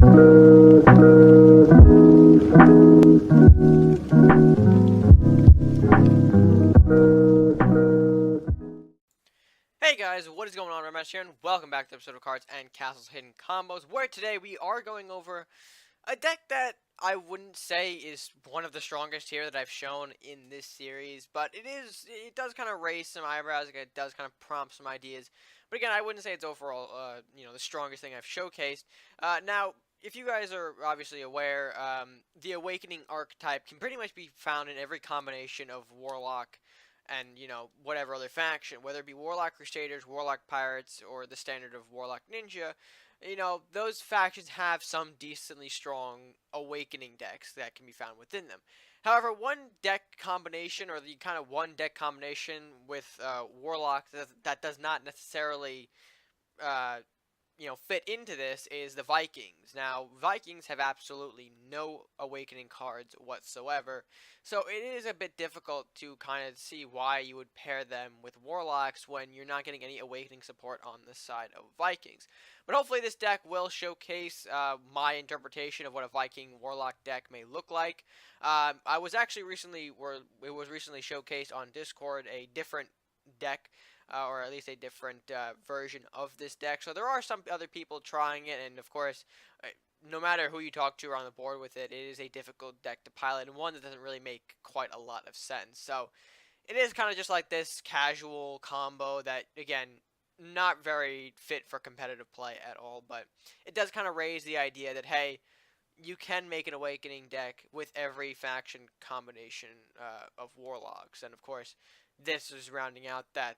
Hey guys, what is going on? Redmaster here, and welcome back to the episode of Cards and Castles Hidden Combos, where today we are going over a deck that I wouldn't say is one of the strongest here that I've shown in this series, but it does kind of raise some eyebrows, it does kind of prompt some ideas, but again, I wouldn't say it's overall, the strongest thing I've showcased. Now, if you guys are obviously aware, the Awakening archetype can pretty much be found in every combination of Warlock and, whatever other faction, whether it be Warlock Crusaders, Warlock Pirates, or the standard of Warlock Ninja. Those factions have some decently strong Awakening decks that can be found within them. However, one deck combination, or the kind of one deck combination with Warlock that does not necessarily fit into this is the Vikings. Now, Vikings have absolutely no Awakening cards whatsoever, so it is a bit difficult to kind of see why you would pair them with Warlocks when you're not getting any Awakening support on the side of Vikings. But hopefully this deck will showcase my interpretation of what a Viking Warlock deck may look like. I was actually recently showcased on Discord a different deck, or at least a different version of this deck. So there are some other people trying it, and of course, no matter who you talk to around the board with it, it is a difficult deck to pilot, and one that doesn't really make quite a lot of sense. So it is kind of just like this casual combo that, again, not very fit for competitive play at all, but it does kind of raise the idea that, hey, you can make an Awakening deck with every faction combination of Warlocks, and of course, this is rounding out that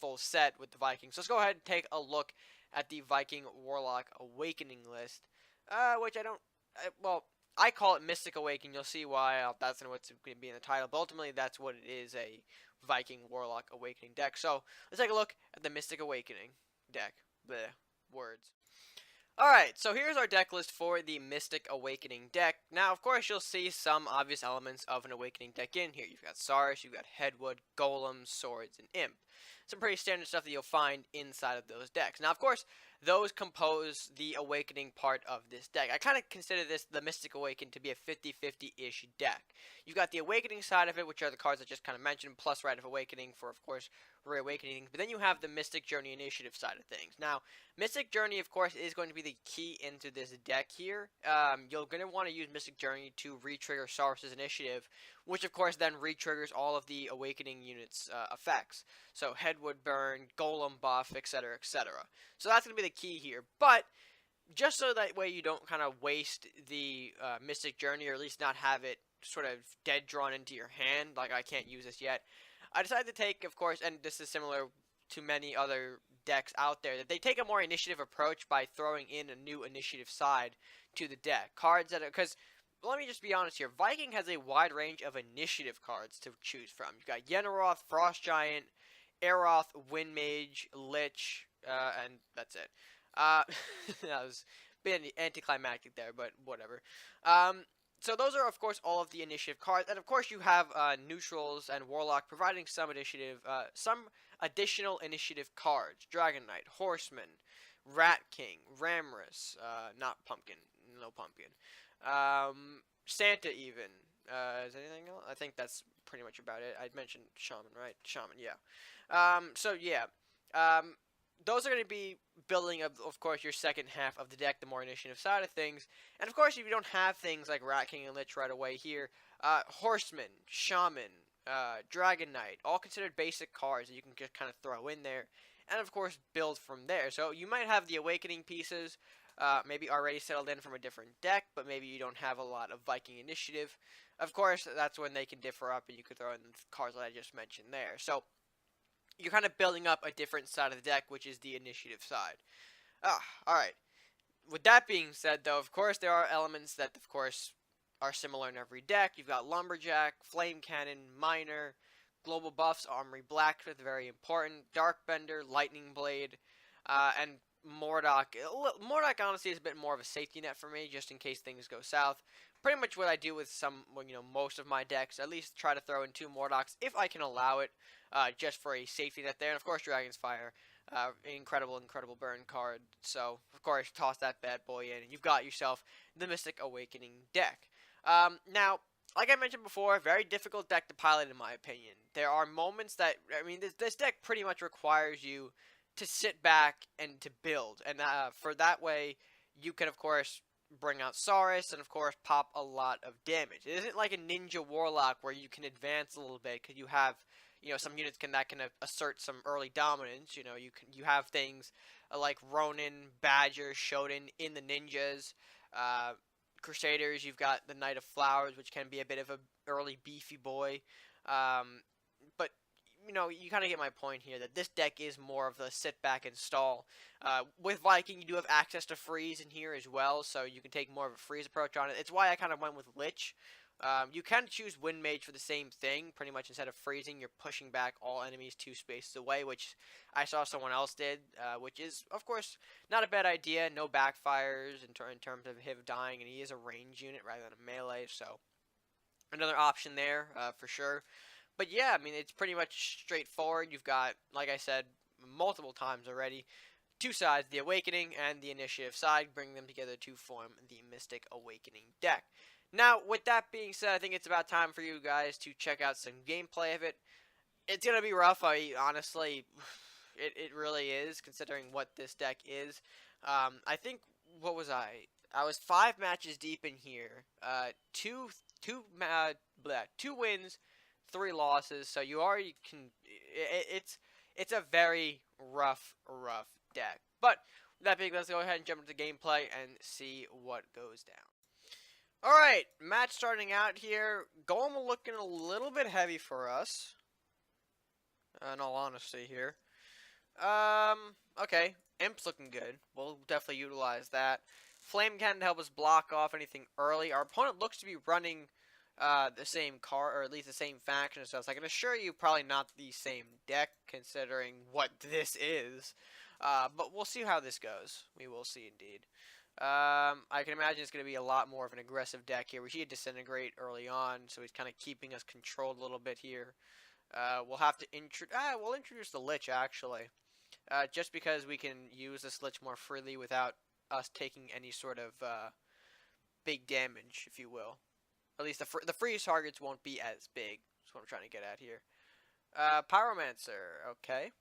full set with the Vikings. So let's go ahead and take a look at the Viking Warlock Awakening list, which I call it Mystic Awakening. You'll see why. That's what's going to be in the title, but ultimately that's what it is, a Viking Warlock Awakening deck. So let's take a look at the Mystic Awakening deck. The words. Alright, so here's our deck list for the Mystic Awakening deck. Now, of course, you'll see some obvious elements of an Awakening deck in here. You've got Saurus, you've got Headwood, Golems, Swords, and Imp. Some pretty standard stuff that you'll find inside of those decks. Now, of course, those compose the Awakening part of this deck. I kind of consider this, the Mystic Awakening, to be a 50-50-ish deck. You've got the Awakening side of it, which are the cards I just kind of mentioned, plus Rite of Awakening for, of course, Reawakening. But then you have the Mystic Journey Initiative side of things. Now, Mystic Journey, of course, is going to be the key into this deck here. You're going to want to use Mystic Journey to re-trigger Saurus' Initiative, which, of course, then re-triggers all of the Awakening units' effects. So, Headwood Burn, Golem buff, etc., etc. So that's going to be the key here. But just so that way you don't kind of waste the Mystic Journey, or at least not have it sort of dead drawn into your hand, like I can't use this yet, I decided to take, of course, and this is similar to many other decks out there, that they take a more initiative approach by throwing in a new initiative side to the deck. Cards that are, because let me just be honest here, Viking has a wide range of initiative cards to choose from. You've got Yenneroth, Frost Giant, Aeroth, Wind Mage, Lich, and that's it. That was a bit anticlimactic there, but whatever. So those are, of course, all of the initiative cards, and of course you have neutrals and Warlock providing some additional initiative cards. Dragon Knight, Horseman, Rat King, Ramrus, not Pumpkin, no Pumpkin, Santa even. Is anything else? I think that's pretty much about it. I mentioned Shaman, right? Shaman, yeah. So yeah. Those are going to be building, of course, your second half of the deck, the more initiative side of things. And, of course, if you don't have things like Rat King and Lich right away here, Horseman, Shaman, Dragon Knight, all considered basic cards that you can just kind of throw in there. And, of course, build from there. So you might have the Awakening pieces maybe already settled in from a different deck, but maybe you don't have a lot of Viking initiative. Of course, that's when they can differ up, and you could throw in the cards that I just mentioned there. So you're kind of building up a different side of the deck, which is the initiative side. Alright. With that being said, though, of course, there are elements that, of course, are similar in every deck. You've got Lumberjack, Flame Cannon, Miner, Global Buffs, Armory Blacksmith, very important, Darkbender, Lightning Blade, and Mordok. Mordok, honestly, is a bit more of a safety net for me, just in case things go south. Pretty much what I do with most of my decks, at least try to throw in 2 Mordoks if I can allow it, just for a safety net there. And of course, Dragon's Fire, Incredible burn card. So, of course, toss that bad boy in, and you've got yourself the Mystic Awakening deck. Now, like I mentioned before, very difficult deck to pilot in my opinion. There are moments that, I mean, this deck pretty much requires you to sit back and to build, and for that way, you can, of course, bring out Saurus and, of course, pop a lot of damage. It isn't like a Ninja Warlock where you can advance a little bit because you have some units that can assert some early dominance. You have things like Ronin, Badger, Shodan in the ninjas. Uh, Crusaders, you've got the Knight of Flowers, which can be a bit of a early beefy boy. But you kind of get my point here that this deck is more of the sit back and stall. With Viking, you do have access to freeze in here as well, so you can take more of a freeze approach on it. It's why I kind of went with Lich. You can choose Wind Mage for the same thing. Pretty much instead of freezing, you're pushing back all enemies 2 spaces away, which I saw someone else did, which is, of course, not a bad idea. No backfires in terms of him dying, and he is a range unit rather than a melee, so another option there for sure. But yeah, I mean, it's pretty much straightforward. You've got, like I said multiple times already, 2 sides, the Awakening and the Initiative side, bringing them together to form the Mystic Awakening deck. Now, with that being said, I think it's about time for you guys to check out some gameplay of it. It's going to be rough, honestly, it really is, considering what this deck is. I think, what was I? I was 5 matches deep in here, 2 wins, 3 losses, so you already can, it's a very rough deck. But, with that being, let's go ahead and jump into gameplay and see what goes down. Alright, match starting out here. Golem looking a little bit heavy for us, in all honesty here. Okay, Imp's looking good. We'll definitely utilize that. Flame Cannon to help us block off anything early. Our opponent looks to be running the same card, or at least the same faction, so I can assure you probably not the same deck, considering what this is. But we'll see how this goes. We will see indeed. I can imagine it's going to be a lot more of an aggressive deck here. We see a Disintegrate early on, so he's kind of keeping us controlled a little bit here. We'll have to we'll introduce the Lich, actually. Just because we can use this Lich more freely without us taking any sort of big damage, if you will. At least the freeze targets won't be as big. That's what I'm trying to get at here. Pyromancer, okay.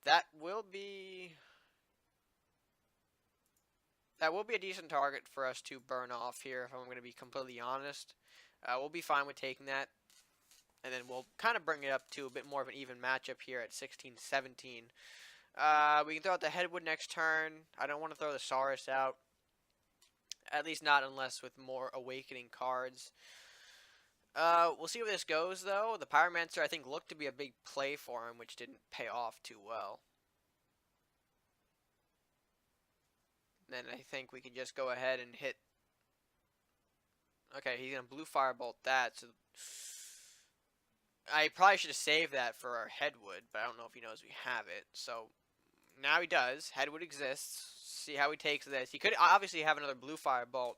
That will be a decent target for us to burn off here, if I'm going to be completely honest. We'll be fine with taking that. And then we'll kind of bring it up to a bit more of an even matchup here at 16-17. We can throw out the Headwood next turn. I don't want to throw the Saurus out. At least not unless with more Awakening cards. We'll see where this goes, though. The Pyromancer, I think, looked to be a big play for him, which didn't pay off too well. Then I think we can just go ahead and hit. Okay, he's going to Blue Firebolt that. So I probably should have saved that for our Headwood, but I don't know if he knows we have it. So now he does. Headwood exists. See how he takes this. He could obviously have another Blue Firebolt,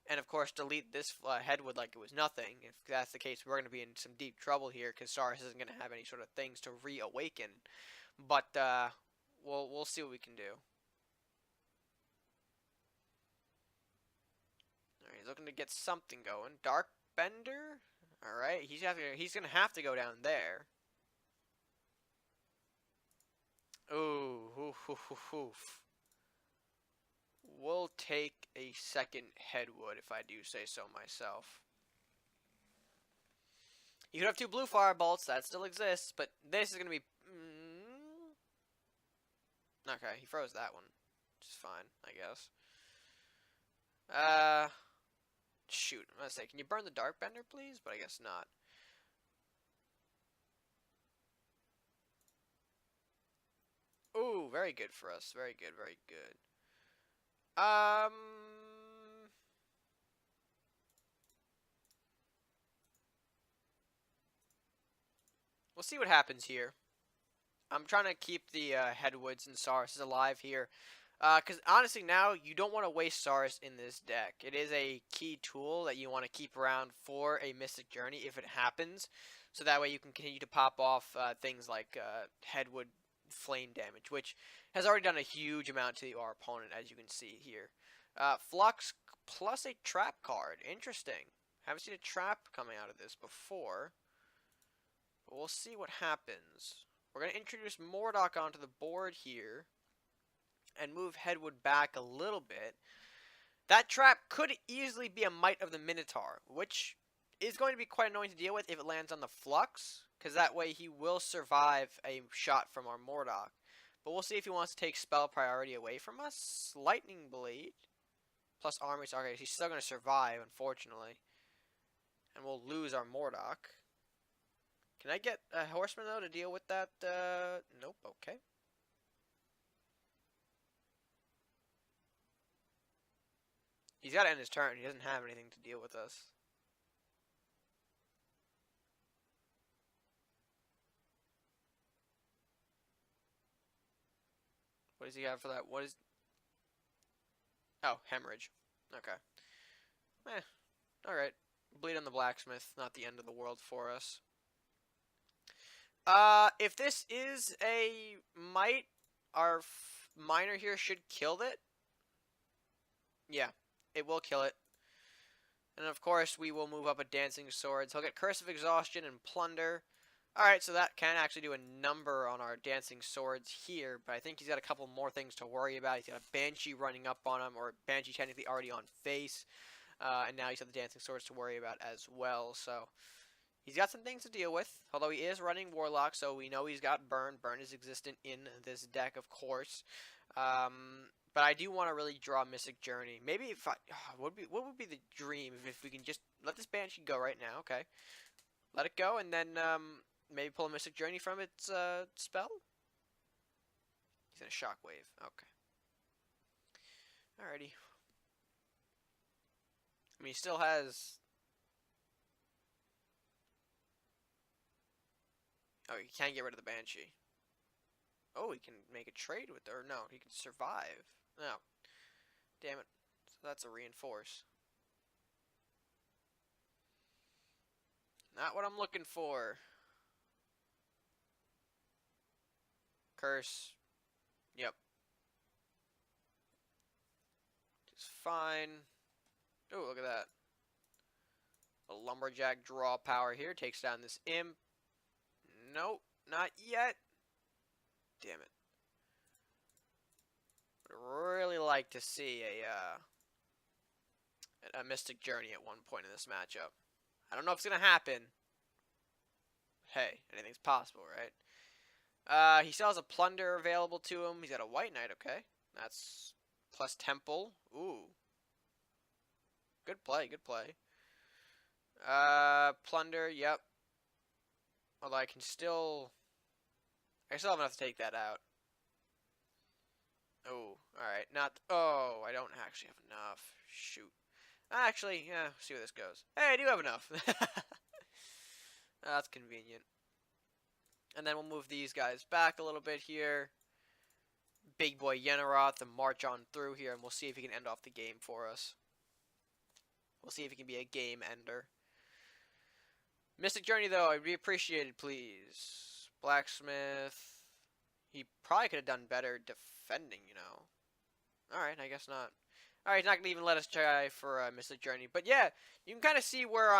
and of course delete this Headwood like it was nothing. If that's the case, we're going to be in some deep trouble here, because Saurus isn't going to have any sort of things to reawaken. But we'll see what we can do. Alright, he's looking to get something going. Dark Bender? Alright, he's gonna have to go down there. Ooh, oof. We'll take a second Headwood, if I do say so myself. You could have 2 Blue Firebolts, that still exists, but this is gonna be... Okay, he froze that one, which is fine, I guess. Shoot, I'm gonna say, can you burn the Dark Bender, please? But I guess not. Ooh, very good for us. Very good, very good. We'll see what happens here. I'm trying to keep the Headwoods and Saurus alive here. Because honestly now, you don't want to waste Saurus in this deck. It is a key tool that you want to keep around for a Mystic Journey if it happens. So that way you can continue to pop off things like Headwood flame damage, which has already done a huge amount to our opponent, as you can see here. Flux plus a trap card. Interesting. Haven't seen a trap coming out of this before. But we'll see what happens. We're going to introduce Mordok onto the board here and move Headwood back a little bit. That trap could easily be a Might of the Minotaur, which is going to be quite annoying to deal with if it lands on the Flux, because that way he will survive a shot from our Mordok. But we'll see if he wants to take spell priority away from us. Lightning Blade plus armor. Okay, he's still going to survive, unfortunately. And we'll lose our Mordok. Can I get a Horseman, though, to deal with that? Nope, okay. He's got to end his turn. He doesn't have anything to deal with us. What does he have for that? What is... Oh, Hemorrhage. Okay. Alright. Bleed on the Blacksmith. Not the end of the world for us. If this is a Might, our Miner here should kill it. Yeah, it will kill it. And of course, we will move up a Dancing Swords. He'll get Curse of Exhaustion and Plunder. Alright, so that can actually do a number on our Dancing Swords here, but I think he's got a couple more things to worry about. He's got a Banshee running up on him, or Banshee technically already on face. And now he's got the Dancing Swords to worry about as well, so he's got some things to deal with, although he is running Warlock, so we know he's got Burn. Burn is existent in this deck, of course. But I do want to really draw Mystic Journey. Maybe if I... what would be the dream if we can just let this Banshee go right now, okay? Let it go, and then maybe pull a Mystic Journey from its spell? He's in a Shockwave, okay. Alrighty. I mean, he still has... Oh, he can't get rid of the Banshee. Oh, he can make a trade with her. No, he can survive. No. Damn it. So that's a reinforce. Not what I'm looking for. Curse. Yep. Just fine. Oh, look at that. A Lumberjack draw power here. Takes down this Imp. Nope. Not yet. Damn it. Would really like to see a Mystic Journey at one point in this matchup. I don't know if it's gonna happen. Hey, anything's possible, right? He still has a Plunder available to him. He's got a White Knight, okay. That's plus Temple. Ooh. Good play, good play. Plunder, yep. Although I still have enough to take that out. Oh, alright. Oh, I don't actually have enough. Shoot. Actually, yeah, see where this goes. Hey, I do have enough. That's convenient. And then we'll move these guys back a little bit here. Big boy Yenneroth to march on through here, and we'll see if he can end off the game for us. We'll see if he can be a game ender. Mystic Journey, though, I'd be appreciated, please. Blacksmith. He probably could have done better defending, you know. Alright, I guess not. Alright, he's not gonna even let us try for Mystic Journey. But yeah, you can kind of see where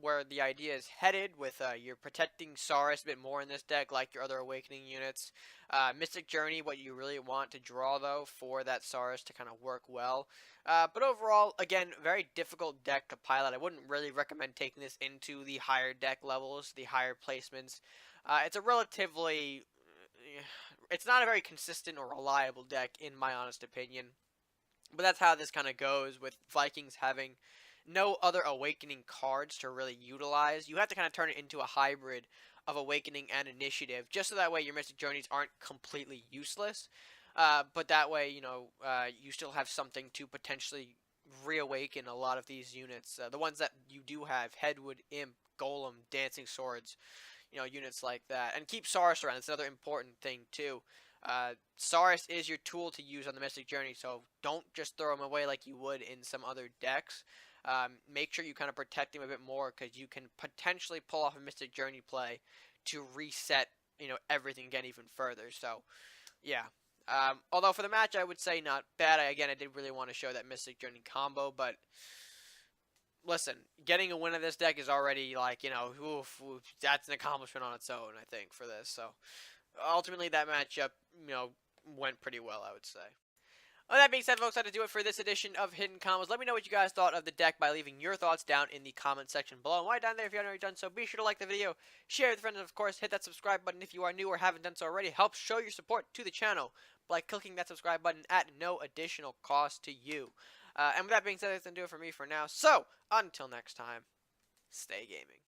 where the idea is headed with you're protecting Saurus a bit more in this deck, like your other Awakening units. Mystic Journey, what you really want to draw, though, for that Saurus to kind of work well. But overall, again, very difficult deck to pilot. I wouldn't really recommend taking this into the higher deck levels, the higher placements. It's a relatively... It's not a very consistent or reliable deck, in my honest opinion. But that's how this kind of goes, with Vikings having no other Awakening cards to really utilize. You have to kind of turn it into a hybrid of Awakening and Initiative, just so that way your Mystic Journeys aren't completely useless. But that way, you know, you still have something to potentially reawaken a lot of these units. The ones that you do have, Headwood, Imp, Golem, Dancing Swords, you know, units like that. And keep Saurus around. It's another important thing, too. Saurus is your tool to use on the Mystic Journey, so don't just throw him away like you would in some other decks. Make sure you kind of protect him a bit more, because you can potentially pull off a Mystic Journey play to reset everything again even further. So yeah. Although for the match, I would say not bad. Again, I did really want to show that Mystic Journey combo, but listen, getting a win of this deck is already like, that's an accomplishment on its own, I think, for this. So ultimately, that matchup, went pretty well, I would say. Well, that being said, folks, that'll do it for this edition of Hidden Combos. Let me know what you guys thought of the deck by leaving your thoughts down in the comment section below. And while down there, if you haven't already done so, be sure to like the video, share it with friends, and of course, hit that subscribe button if you are new or haven't done so already. Help show your support to the channel by clicking that subscribe button at no additional cost to you. And with that being said, that's going to do it for me for now. So, until next time, stay gaming.